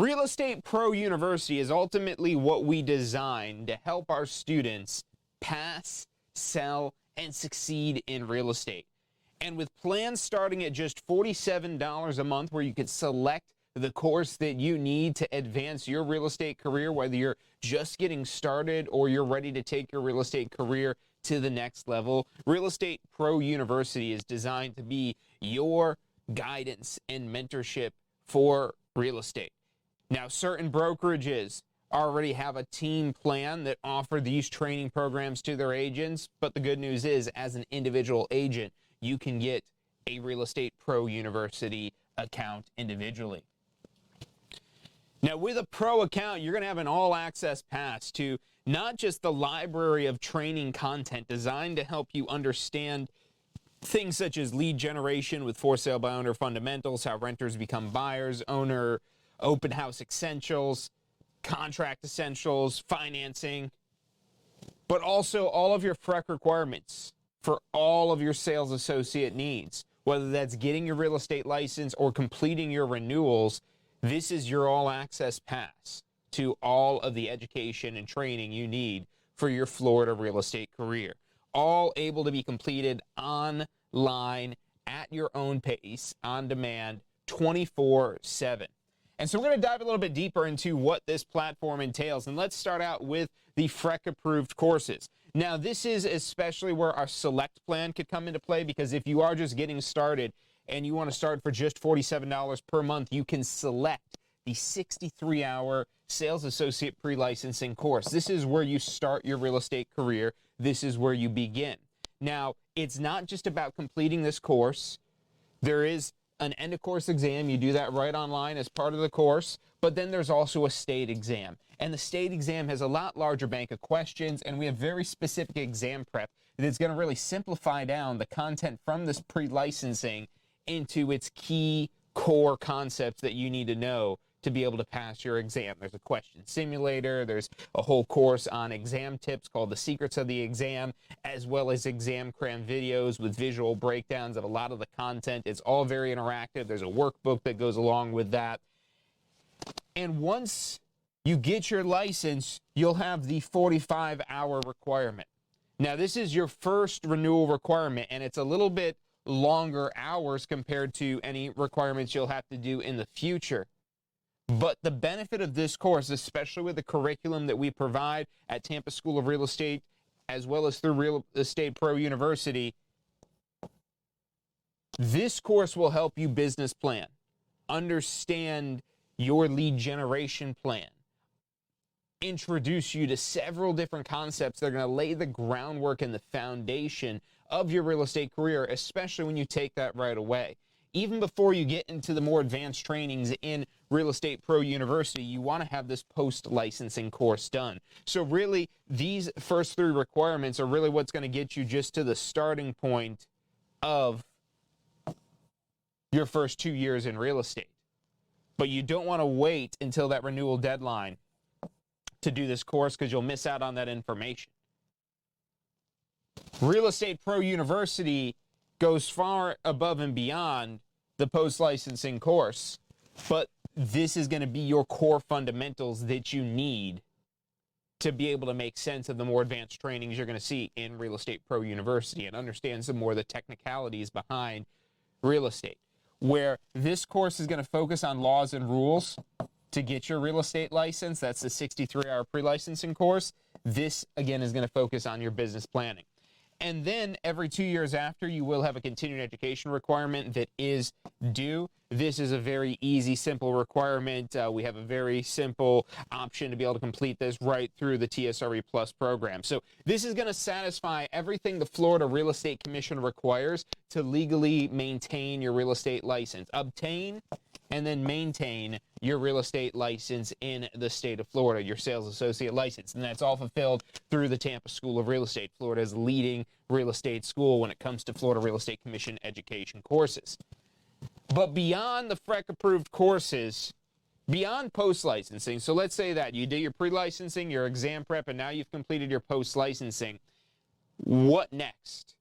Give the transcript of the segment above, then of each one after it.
Real Estate Pro University is ultimately what we designed to help our students pass, sell, and succeed in real estate. And with plans starting at just $47 a month, where you could select the course that you need to advance your real estate career, whether you're just getting started or you're ready to take your real estate career to the next level, Real Estate Pro University is designed to be your guidance and mentorship for real estate. Now, certain brokerages already have a team plan that offer these training programs to their agents, but the good news is, as an individual agent, you can get a Real Estate Pro University account individually. Now, with a pro account, you're going to have an all-access pass to not just the library of training content designed to help you understand things such as lead generation with for sale by owner fundamentals, how renters become buyers, owner open house essentials, contract essentials, financing, but also all of your FREC requirements for all of your sales associate needs. Whether that's getting your real estate license or completing your renewals, this is your all-access pass to all of the education and training you need for your Florida real estate career. All able to be completed online at your own pace, on demand, 24/7. And so we're going to dive a little bit deeper into what this platform entails. And let's start out with the FREC-approved courses. Now, this is especially where our select plan could come into play, because if you are just getting started and you want to start for just $47 per month, you can select the 63-hour Sales Associate Pre-Licensing course. This is where you start your real estate career. This is where you begin. Now, it's not just about completing this course. There is an end-of-course exam. You do that right online as part of the course, but then there's also a state exam. And the state exam has a lot larger bank of questions, and we have very specific exam prep that's going to really simplify down the content from this pre-licensing into its key core concepts that you need to know to be able to pass your exam. There's a question simulator, there's a whole course on exam tips called The Secrets of the Exam, as well as exam cram videos with visual breakdowns of a lot of the content. It's all very interactive. There's a workbook that goes along with that. And once you get your license, you'll have the 45-hour requirement. Now, this is your first renewal requirement, and it's a little bit longer hours compared to any requirements you'll have to do in the future. But the benefit of this course, especially with the curriculum that we provide at Tampa School of Real Estate, as well as through Real Estate Pro University, this course will help you business plan, understand your lead generation plan, introduce you to several different concepts that are going to lay the groundwork and the foundation of your real estate career, especially when you take that right away. Even before you get into the more advanced trainings in Real Estate Pro University, you want to have this post-licensing course done. So really, these first three requirements are really what's going to get you just to the starting point of your first 2 years in real estate. But you don't want to wait until that renewal deadline to do this course, because you'll miss out on that information. Real Estate Pro University goes far above and beyond the post-licensing course, but this is going to be your core fundamentals that you need to be able to make sense of the more advanced trainings you're going to see in Real Estate Pro University and understand some more of the technicalities behind real estate, where this course is going to focus on laws and rules to get your real estate license. That's the 63-hour pre-licensing course. This, again, is going to focus on your business planning. And then every 2 years after, you will have a continuing education requirement that is due. This is a very easy, simple requirement. We have a very simple option to be able to complete this right through the TSRE Plus program. So this is going to satisfy everything the Florida Real Estate Commission requires to legally maintain your real estate license. Obtain and then maintain your real estate license in the state of Florida, your sales associate license. And that's all fulfilled through the Tampa School of Real Estate, Florida's leading real estate school when it comes to Florida Real Estate Commission education courses. But beyond the FREC-approved courses, beyond post-licensing, so let's say that you did your pre-licensing, your exam prep, and now you've completed your post-licensing, what next?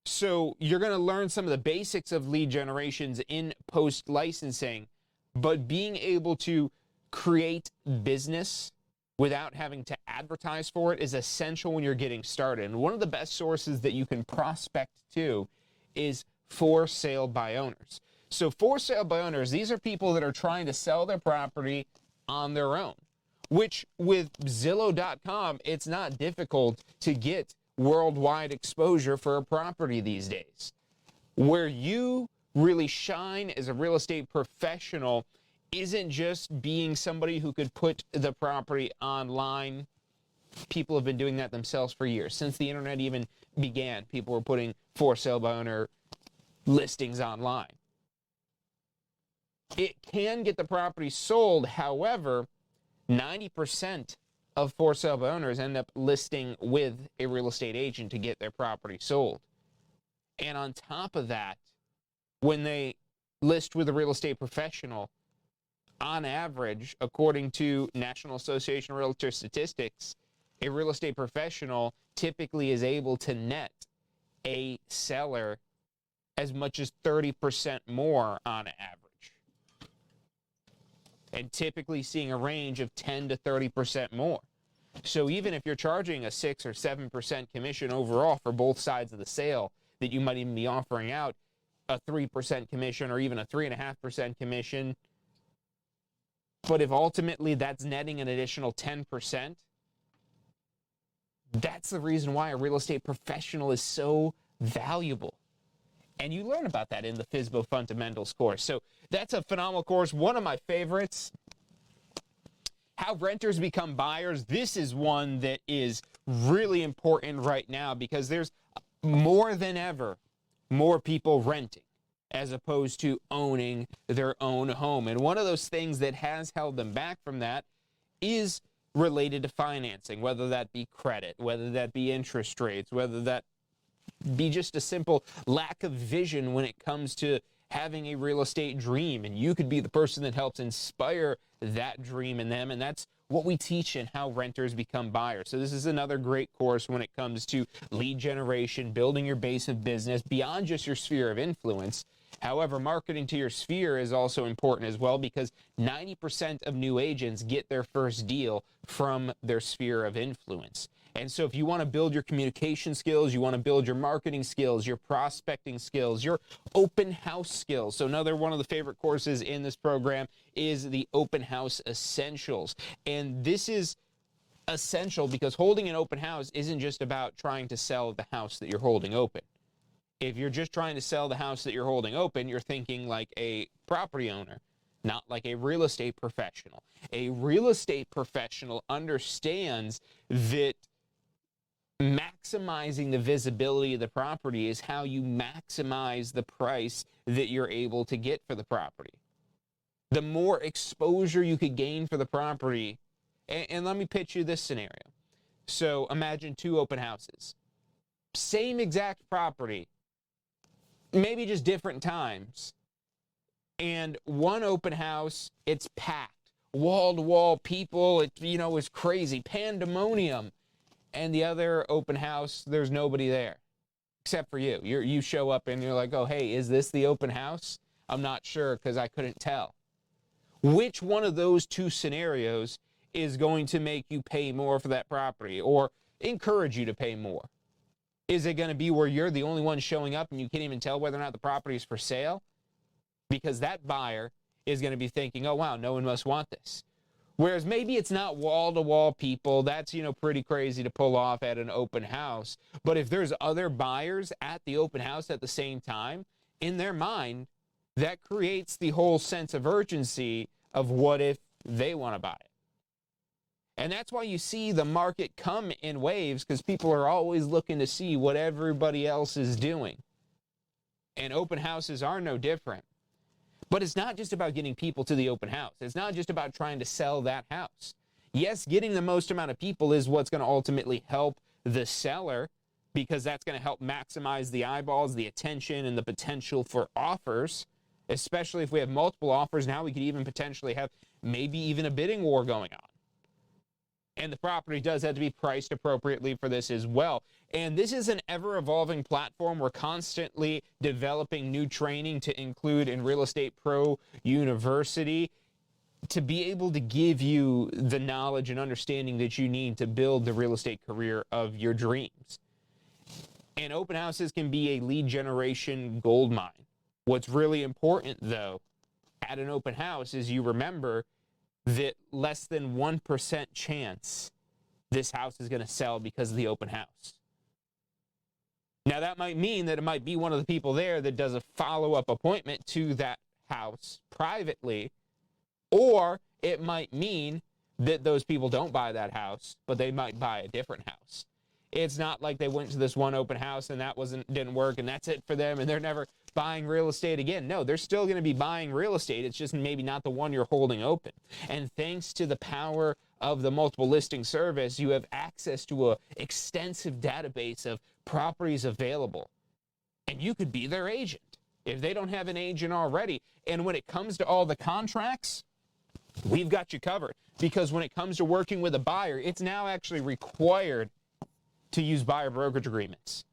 So you're going to learn some of the basics of lead generations in post-licensing, but being able to create business without having to advertise for it is essential when you're getting started. And one of the best sources that you can prospect to is for sale by owners. So for sale by owners, these are people that are trying to sell their property on their own, which with Zillow.com, it's not difficult to get worldwide exposure for a property these days. Where you really shine as a real estate professional isn't just being somebody who could put the property online. People have been doing that themselves for years. Since the internet even began, people were putting for sale by owner listings online. It can get the property sold. However, 90% of for sale by owners end up listing with a real estate agent to get their property sold. And on top of that, when they list with a real estate professional, on average, according to National Association of Realtor statistics, a real estate professional typically is able to net a seller as much as 30% more on average. And typically seeing a range of 10 to 30% more. So even if you're charging a 6 or 7% commission overall for both sides of the sale, that you might even be offering out a 3% commission or even a 3.5% commission. But if ultimately that's netting an additional 10%, that's the reason why a real estate professional is so valuable. And you learn about that in the FSBO Fundamentals course. So that's a phenomenal course, one of my favorites. How renters become buyers. This is one that is really important right now because there's more than ever more people renting as opposed to owning their own home. And one of those things that has held them back from that is related to financing, whether that be credit, whether that be interest rates, whether that be just a simple lack of vision when it comes to having a real estate dream. And you could be the person that helps inspire that dream in them. And that's what we teach in How Renters Become Buyers. So this is another great course when it comes to lead generation, building your base of business beyond just your sphere of influence. However, marketing to your sphere is also important as well because 90% of new agents get their first deal from their sphere of influence. And so if you want to build your communication skills, you want to build your marketing skills, your prospecting skills, your open house skills. So another one of the favorite courses in this program is the Open House Essentials. And this is essential because holding an open house isn't just about trying to sell the house that you're holding open. If you're just trying to sell the house that you're holding open, you're thinking like a property owner, not like a real estate professional. A real estate professional understands that maximizing the visibility of the property is how you maximize the price that you're able to get for the property. The more exposure you could gain for the property, and let me pitch you this scenario. So imagine two open houses. Same exact property, maybe just different times. And one open house, it's packed, wall-to-wall people, it was crazy, pandemonium. And the other open house, there's nobody there, except for you. You show up and you're like, oh, hey, is this the open house? I'm not sure because I couldn't tell. Which one of those two scenarios is going to make you pay more for that property or encourage you to pay more? Is it going to be where you're the only one showing up and you can't even tell whether or not the property is for sale? Because that buyer is going to be thinking, oh, wow, no one must want this. Whereas maybe it's not wall-to-wall people. That's, pretty crazy to pull off at an open house. But if there's other buyers at the open house at the same time, in their mind, that creates the whole sense of urgency of what if they want to buy it. And that's why you see the market come in waves because people are always looking to see what everybody else is doing. And open houses are no different. But it's not just about getting people to the open house. It's not just about trying to sell that house. Yes, getting the most amount of people is what's going to ultimately help the seller because that's going to help maximize the eyeballs, the attention, and the potential for offers, especially if we have multiple offers. Now we could even potentially have maybe even a bidding war going on. And the property does have to be priced appropriately for this as well. And this is an ever-evolving platform. We're constantly developing new training to include in RealProU University. to be able to give you the knowledge and understanding that you need to build the real estate career of your dreams. And open houses can be a lead generation gold mine. What's really important, though, at an open house is you remember that less than 1% chance this house is going to sell because of the open house. Now, that might mean that it might be one of the people there that does a follow-up appointment to that house privately, or it might mean that those people don't buy that house, but they might buy a different house. It's not like they went to this one open house and that didn't work and that's it for them and they're never buying real estate again. No, they're still going to be buying real estate. It's just maybe not the one you're holding open. And thanks to the power of the multiple listing service, you have access to an extensive database of properties available. And you could be their agent if they don't have an agent already. And when it comes to all the contracts, we've got you covered. Because when it comes to working with a buyer, it's now actually required to use buyer brokerage agreements.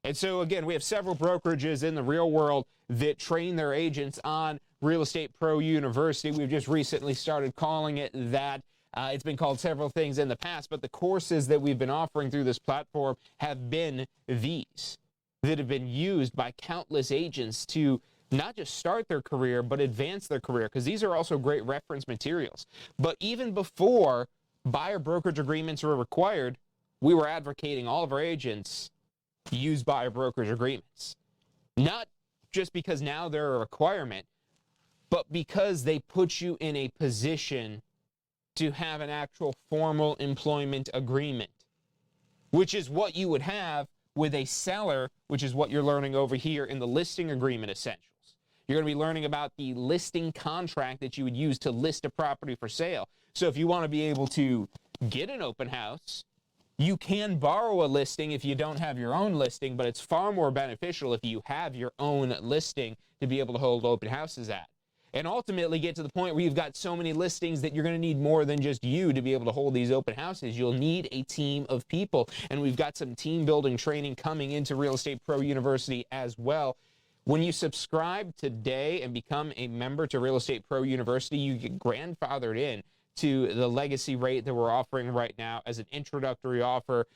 And so again, we have several brokerages in the real world that train their agents on RealProU University. We've just recently started calling it that. It's been called several things in the past, but the courses that we've been offering through this platform have been these that have been used by countless agents to not just start their career, but advance their career, because these are also great reference materials. But even before buyer brokerage agreements were required, we were advocating all of our agents use buyer brokerage agreements. Not just because now they're a requirement, but because they put you in a position to have an actual formal employment agreement, which is what you would have with a seller, which is what you're learning over here in the listing agreement essentials. You're going to be learning about the listing contract that you would use to list a property for sale. So if you want to be able to get an open house, you can borrow a listing if you don't have your own listing, but it's far more beneficial if you have your own listing to be able to hold open houses at. And ultimately get to the point where you've got so many listings that you're going to need more than just you to be able to hold these open houses. You'll need a team of people. And we've got some team building training coming into RealProU University as well. When you subscribe today and become a member to RealProU University, you get grandfathered in to the legacy rate that we're offering right now as an introductory offer,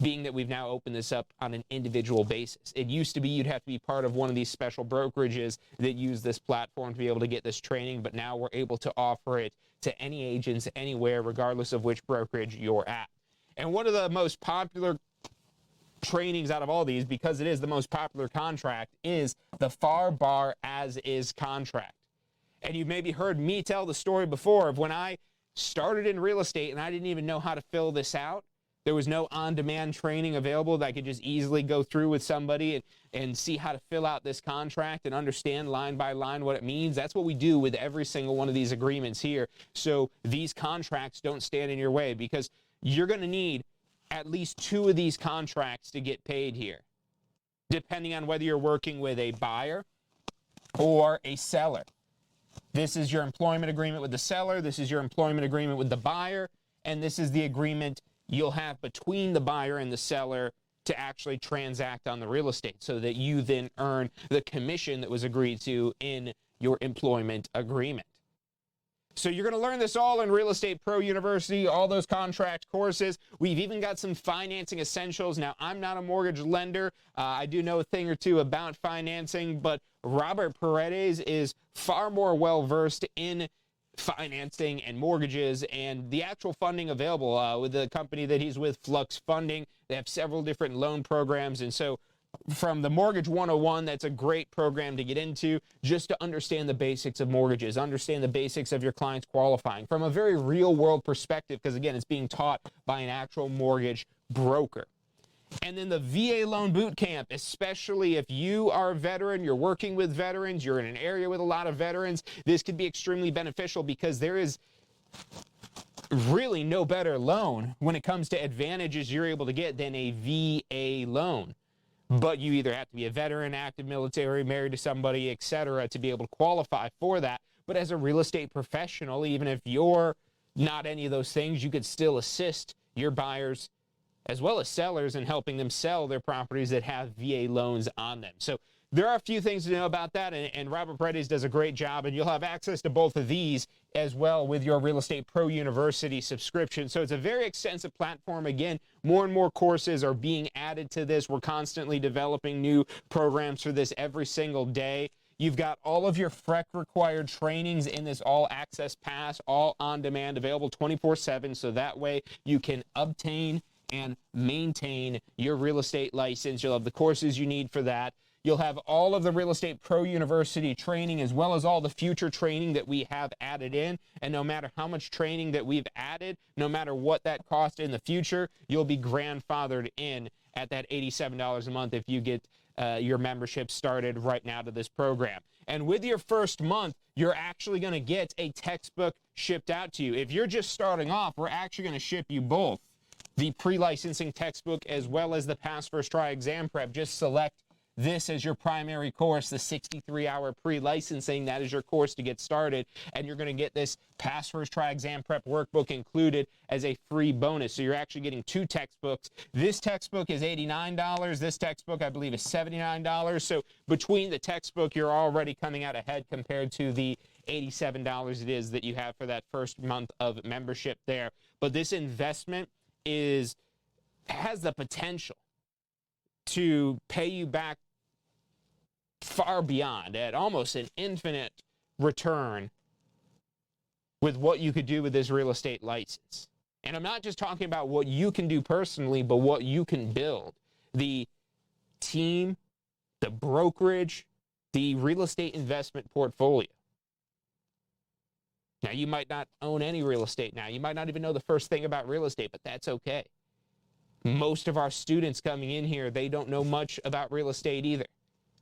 being that we've now opened this up on an individual basis. It used to be you'd have to be part of one of these special brokerages that use this platform to be able to get this training, but now we're able to offer it to any agents anywhere, regardless of which brokerage you're at. And one of the most popular trainings out of all these, because it is the most popular contract, is the FAR Bar As Is contract. And you've maybe heard me tell the story before of when I started in real estate and I didn't even know how to fill this out. There was no on-demand training available that I could just easily go through with somebody and see how to fill out this contract and understand line by line what it means. That's what we do with every single one of these agreements here. So these contracts don't stand in your way, because you're going to need at least 2 of these contracts to get paid here, depending on whether you're working with a buyer or a seller. This is your employment agreement with the seller. This is your employment agreement with the buyer. And this is the agreement you'll have between the buyer and the seller to actually transact on the real estate, so that you then earn the commission that was agreed to in your employment agreement. So you're going to learn this all in RealProU University, all those contract courses. We've even got some financing essentials. Now, I'm not a mortgage lender. I do know a thing or two about financing, but Robert Paredes is far more well-versed in financing and mortgages and the actual funding available with the company that he's with, Flux Funding. They have several different loan programs. And so from the Mortgage 101, that's a great program to get into, just to understand the basics of mortgages, understand the basics of your clients qualifying from a very real world perspective, because again, it's being taught by an actual mortgage broker. And then the VA Loan Boot Camp, especially if you are a veteran, you're working with veterans, you're in an area with a lot of veterans, this could be extremely beneficial, because there is really no better loan when it comes to advantages you're able to get than a VA loan. But you either have to be a veteran, active military, married to somebody, etc., to be able to qualify for that. But as a real estate professional, even if you're not any of those things, you could still assist your buyers as well as sellers in helping them sell their properties that have VA loans on them. So there are a few things to know about that, and Robert Paredes does a great job, and you'll have access to both of these as well with your Real Estate Pro University subscription. So it's a very extensive platform. Again, more and more courses are being added to this. We're constantly developing new programs for this every single day. You've got all of your FREC required trainings in this all access pass, all on demand, available 24/7. So that way you can obtain and maintain your real estate license. You'll have the courses you need for that. You'll have all of the Real Estate Pro University training, as well as all the future training that we have added in. And no matter how much training that we've added, no matter what that cost in the future, you'll be grandfathered in at that $87 a month if you get your membership started right now to this program. And with your first month, you're actually going to get a textbook shipped out to you. If you're just starting off, we're actually going to ship you both the pre-licensing textbook as well as the Pass First Try exam prep. Just select this as your primary course, the 63-hour pre-licensing. That is your course to get started, and you're going to get this Pass First Try exam prep workbook included as a free bonus. So you're actually getting two textbooks. This textbook is $89. This textbook, I believe, is $79. So between the textbook, you're already coming out ahead compared to the $87 it is that you have for that first month of membership there. But this investment has the potential to pay you back far beyond, at almost an infinite return with what you could do with this real estate license. And I'm not just talking about what you can do personally, but what you can build. The team, the brokerage, the real estate investment portfolio. Now, you might not own any real estate now. You might not even know the first thing about real estate, but that's okay. Most of our students coming in here, they don't know much about real estate either.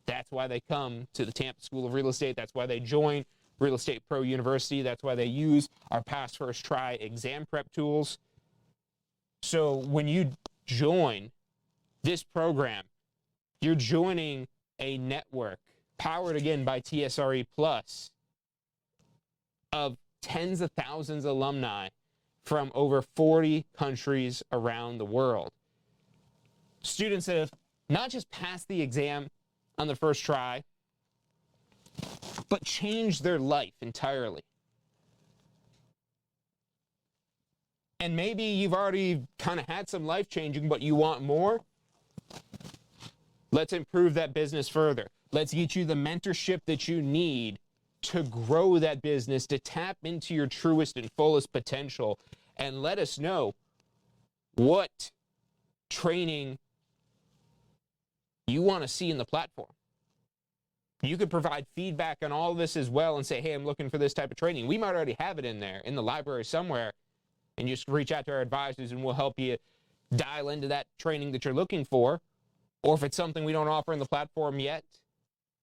That's why they come to the Tampa School of Real Estate. That's why they join Real Estate Pro University. That's why they use our Pass First Try exam prep tools. So when you join this program, you're joining a network powered again by TSRE Plus of tens of thousands of alumni from over 40 countries around the world. Students that have not just passed the exam on the first try, but changed their life entirely. And maybe you've already kind of had some life changing, but you want more. Let's improve that business further. Let's get you the mentorship that you need to grow that business, to tap into your truest and fullest potential, and let us know what training you want to see in the platform. You could provide feedback on all of this as well and say, hey, I'm looking for this type of training. We might already have it in there in the library somewhere, and just reach out to our advisors and we'll help you dial into that training that you're looking for. Or if it's something we don't offer in the platform yet,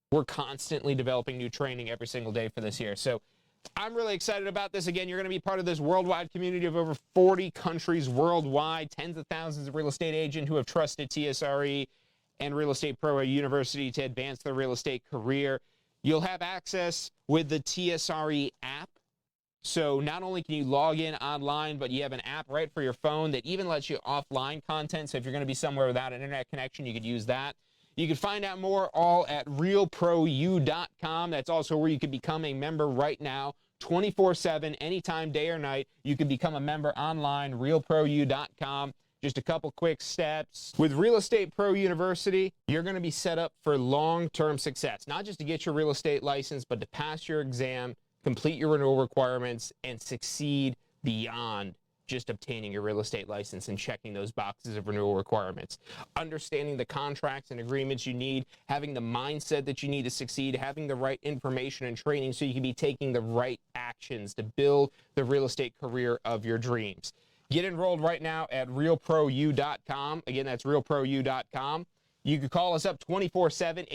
we're constantly developing new training every single day for this year. So I'm really excited about this. Again, you're going to be part of this worldwide community of over 40 countries worldwide, tens of thousands of real estate agents who have trusted TSRE and Real Estate Pro University to advance their real estate career. You'll have access with the TSRE app. So not only can you log in online, but you have an app right for your phone that even lets you offline content. So if you're going to be somewhere without an internet connection, you could use that. You can find out more all at RealProU.com. That's also where you can become a member right now, 24/7, anytime, day or night. You can become a member online, RealProU.com. Just a couple quick steps. With Real Estate Pro University, you're going to be set up for long-term success, not just to get your real estate license, but to pass your exam, complete your renewal requirements, and succeed beyond just obtaining your real estate license and checking those boxes of renewal requirements. Understanding the contracts and agreements you need, having the mindset that you need to succeed, having the right information and training so you can be taking the right actions to build the real estate career of your dreams. Get enrolled right now at RealProU.com. Again, that's RealProU.com. You can call us up 24/7,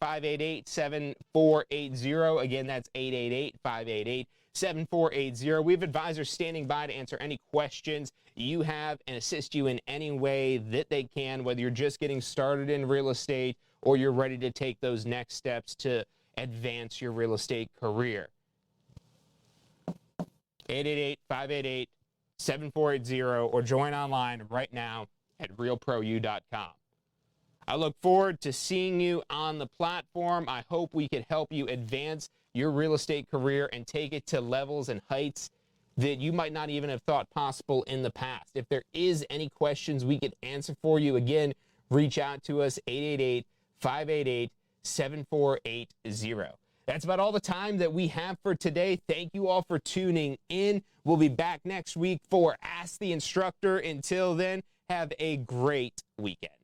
888-588-7480. Again, that's 888-588-7480. We have advisors standing by to answer any questions you have and assist you in any way that they can, whether you're just getting started in real estate or you're ready to take those next steps to advance your real estate career. 888-588-7480 or join online right now at RealProU.com. I look forward to seeing you on the platform. I hope we can help you advance your real estate career and take it to levels and heights that you might not even have thought possible in the past. If there is any questions we can answer for you, again, reach out to us, 888-588-7480. That's about all the time that we have for today. Thank you all for tuning in. We'll be back next week for Ask the Instructor. Until then, have a great weekend.